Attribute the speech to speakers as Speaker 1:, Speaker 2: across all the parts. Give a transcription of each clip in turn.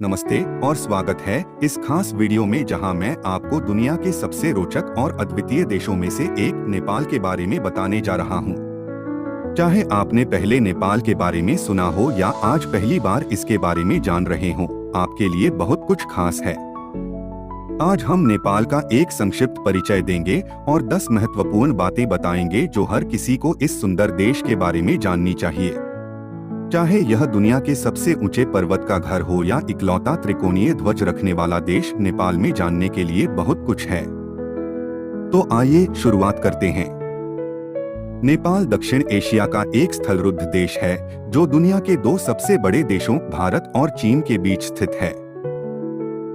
Speaker 1: नमस्ते और स्वागत है इस खास वीडियो में जहां मैं आपको दुनिया के सबसे रोचक और अद्वितीय देशों में से एक नेपाल के बारे में बताने जा रहा हूं। चाहे आपने पहले नेपाल के बारे में सुना हो या आज पहली बार इसके बारे में जान रहे हो, आपके लिए बहुत कुछ खास है। आज हम नेपाल का एक संक्षिप्त परिचय देंगे और 10 महत्वपूर्ण बातें बताएंगे जो हर किसी को इस सुंदर देश के बारे में जाननी चाहिए। चाहे यह दुनिया के सबसे ऊंचे पर्वत का घर हो या इकलौता त्रिकोणीय ध्वज रखने वाला देश, नेपाल में जानने के लिए बहुत कुछ है। तो आइए शुरुआत करते हैं। नेपाल दक्षिण एशिया का एक स्थलरुद्ध देश है जो दुनिया के दो सबसे बड़े देशों भारत और चीन के बीच स्थित है।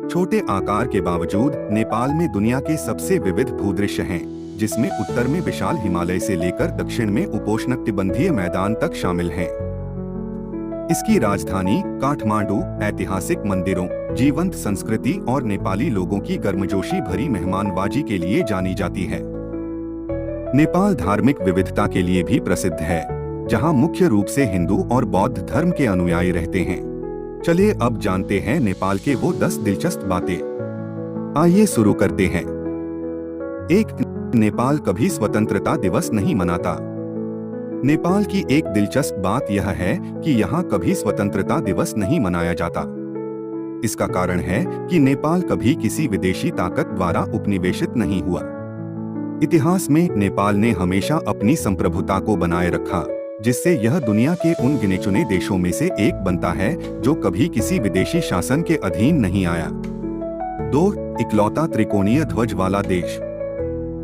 Speaker 1: छोटे आकार के बावजूद नेपाल में दुनिया के सबसे विविध भूदृश्य हैं, जिसमें उत्तर में विशाल हिमालय से लेकर दक्षिण में उपोष्णकटिबंधीय मैदान तक शामिल हैं। इसकी राजधानी काठमांडू ऐतिहासिक मंदिरों, जीवंत संस्कृति और नेपाली लोगों की गर्मजोशी भरी मेहमानबाजी के लिए जानी जाती है। नेपाल धार्मिक विविधता के लिए भी प्रसिद्ध है, जहां मुख्य रूप से हिंदू और बौद्ध धर्म के अनुयायी रहते हैं। चलिए अब जानते हैं नेपाल के वो 10 दिलचस्प बातें। आइए शुरू करते हैं। 1. नेपाल कभी स्वतंत्रता दिवस नहीं मनाता। नेपाल की एक दिलचस्प बात यह है कि यहाँ कभी स्वतंत्रता दिवस नहीं मनाया जाता। इसका कारण है कि नेपाल कभी किसी विदेशी ताकत द्वारा उपनिवेशित नहीं हुआ। इतिहास में नेपाल ने हमेशा अपनी संप्रभुता को बनाए रखा, जिससे यह दुनिया के उन गिने चुने देशों में से एक बनता है जो कभी किसी विदेशी शासन के अधीन नहीं आया। 2. इकलौता त्रिकोणीय ध्वज वाला देश।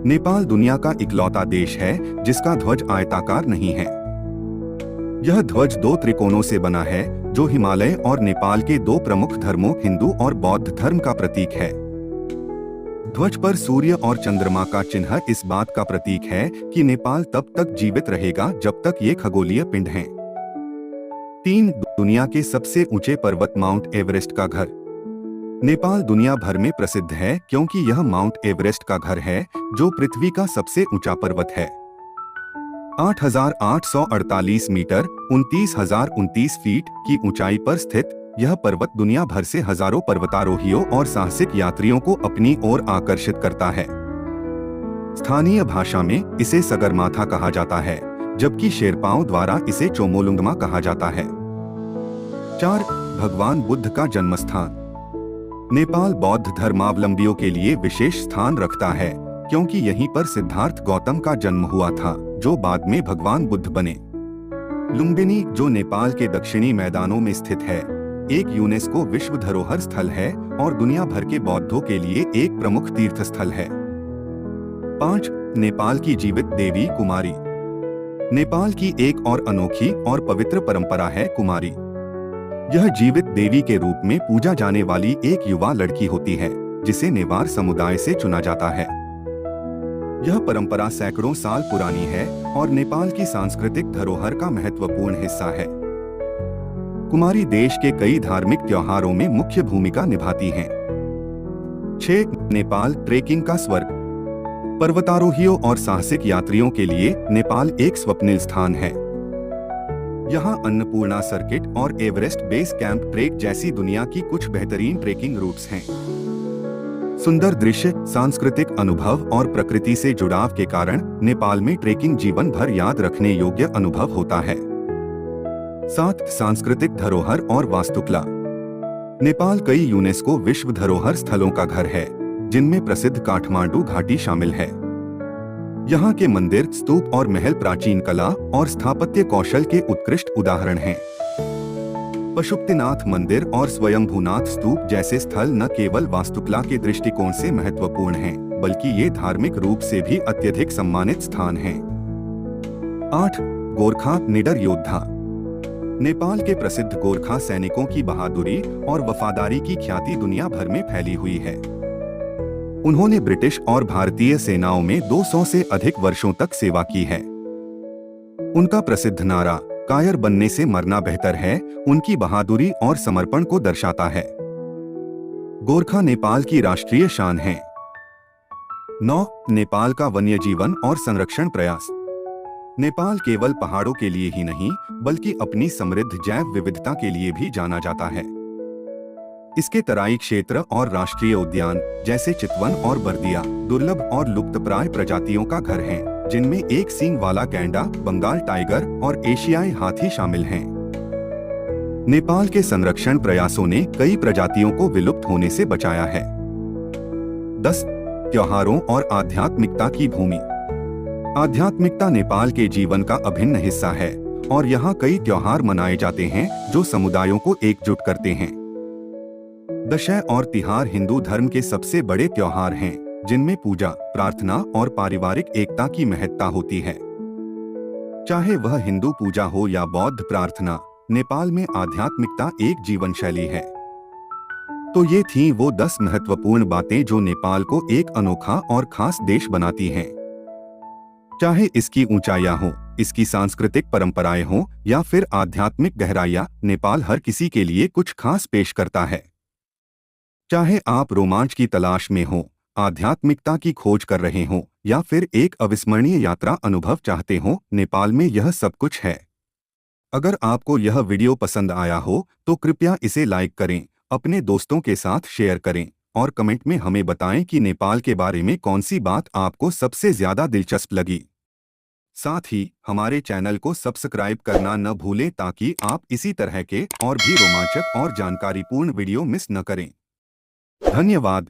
Speaker 1: नेपाल दुनिया का इकलौता देश है जिसका ध्वज आयताकार नहीं है। यह ध्वज 2 त्रिकोणों से बना है, जो हिमालय और नेपाल के 2 प्रमुख धर्मों हिंदू और बौद्ध धर्म का प्रतीक है। ध्वज पर सूर्य और चंद्रमा का चिन्ह इस बात का प्रतीक है कि नेपाल तब तक जीवित रहेगा जब तक ये खगोलीय पिंड हैं। 3. दुनिया के सबसे ऊंचे पर्वत माउंट एवरेस्ट का घर। नेपाल दुनिया भर में प्रसिद्ध है क्योंकि यह माउंट एवरेस्ट का घर है, जो पृथ्वी का सबसे ऊंचा पर्वत है। 8,848 मीटर 29,029 फीट की ऊंचाई पर स्थित यह पर्वत दुनिया भर से हजारों पर्वतारोहियों और साहसिक यात्रियों को अपनी ओर आकर्षित करता है। स्थानीय भाषा में इसे सगरमाथा कहा जाता है, जबकि शेरपाओं द्वारा इसे चोमोलुंगमा कहा जाता है। 4. भगवान बुद्ध का जन्मस्थान। नेपाल बौद्ध धर्मावलंबियों के लिए विशेष स्थान रखता है क्योंकि यहीं पर सिद्धार्थ गौतम का जन्म हुआ था, जो बाद में भगवान बुद्ध बने। लुम्बिनी, जो नेपाल के दक्षिणी मैदानों में स्थित है, एक यूनेस्को विश्व धरोहर स्थल है और दुनिया भर के बौद्धों के लिए एक प्रमुख तीर्थ स्थल है। 5. नेपाल की जीवित देवी कुमारी। नेपाल की एक और अनोखी और पवित्र परंपरा है कुमारी। यह जीवित देवी के रूप में पूजा जाने वाली एक युवा लड़की होती है, जिसे नेवार समुदाय से चुना जाता है। यह परंपरा सैकड़ों साल पुरानी है और नेपाल की सांस्कृतिक धरोहर का महत्वपूर्ण हिस्सा है। कुमारी देश के कई धार्मिक त्योहारों में मुख्य भूमिका निभाती हैं। 6. नेपाल ट्रेकिंग का स्वर्ग। पर्वतारोहियों और साहसिक यात्रियों के लिए नेपाल एक स्वप्निल स्थान है। यहाँ अन्नपूर्णा सर्किट और एवरेस्ट बेस कैंप ट्रेक जैसी दुनिया की कुछ बेहतरीन ट्रेकिंग रूट्स हैं। सुंदर दृश्य, सांस्कृतिक अनुभव और प्रकृति से जुड़ाव के कारण नेपाल में ट्रेकिंग जीवन भर याद रखने योग्य अनुभव होता है। 7. सांस्कृतिक धरोहर और वास्तुकला। नेपाल कई यूनेस्को विश्व धरोहर स्थलों का घर है, जिनमें प्रसिद्ध काठमांडू घाटी शामिल है। यहाँ के मंदिर, स्तूप और महल प्राचीन कला और स्थापत्य कौशल के उत्कृष्ट उदाहरण हैं। पशुपतिनाथ मंदिर और स्वयंभूनाथ स्तूप जैसे स्थल न केवल वास्तुकला के दृष्टिकोण से महत्वपूर्ण हैं, बल्कि ये धार्मिक रूप से भी अत्यधिक सम्मानित स्थान हैं। 8. गोरखा निडर योद्धा। नेपाल के प्रसिद्ध गोरखा सैनिकों की बहादुरी और वफादारी की ख्याति दुनिया भर में फैली हुई है। उन्होंने ब्रिटिश और भारतीय सेनाओं में 200 से अधिक वर्षों तक सेवा की है। उनका प्रसिद्ध नारा कायर बनने से मरना बेहतर है, उनकी बहादुरी और समर्पण को दर्शाता है। गोरखा नेपाल की राष्ट्रीय शान है। 9. नेपाल का वन्य जीवन और संरक्षण प्रयास। नेपाल केवल पहाड़ों के लिए ही नहीं, बल्कि अपनी समृद्ध जैव विविधता के लिए भी जाना जाता है। इसके तराई क्षेत्र और राष्ट्रीय उद्यान जैसे चितवन और बर्दिया दुर्लभ और लुप्तप्राय प्रजातियों का घर हैं, जिनमें एक सींग वाला गैंडा, बंगाल टाइगर और एशियाई हाथी शामिल हैं। नेपाल के संरक्षण प्रयासों ने कई प्रजातियों को विलुप्त होने से बचाया है। 10 त्योहारों और आध्यात्मिकता की भूमि। आध्यात्मिकता नेपाल के जीवन का अभिन्न हिस्सा है और यहाँ कई त्योहार मनाए जाते हैं जो समुदायों को एकजुट करते हैं। दशहरा और तिहार हिंदू धर्म के सबसे बड़े त्योहार हैं, जिनमें पूजा, प्रार्थना और पारिवारिक एकता की महत्ता होती है। चाहे वह हिंदू पूजा हो या बौद्ध प्रार्थना, नेपाल में आध्यात्मिकता एक जीवन शैली है। तो ये थीं वो 10 महत्वपूर्ण बातें जो नेपाल को एक अनोखा और खास देश बनाती हैं। चाहे इसकी ऊंचाइयां हो, इसकी सांस्कृतिक परंपराएं हो या फिर आध्यात्मिक गहराइयां, नेपाल हर किसी के लिए कुछ खास पेश करता है। चाहे आप रोमांच की तलाश में हो, आध्यात्मिकता की खोज कर रहे हो या फिर एक अविस्मरणीय यात्रा अनुभव चाहते हो, नेपाल में यह सब कुछ है। अगर आपको यह वीडियो पसंद आया हो तो कृपया इसे लाइक करें, अपने दोस्तों के साथ शेयर करें और कमेंट में हमें बताएं कि नेपाल के बारे में कौन सी बात आपको सबसे ज्यादा दिलचस्प लगी। साथ ही हमारे चैनल को सब्सक्राइब करना न भूलें ताकि आप इसी तरह के और भी रोमांचक और जानकारीपूर्ण वीडियो मिस न करें। धन्यवाद।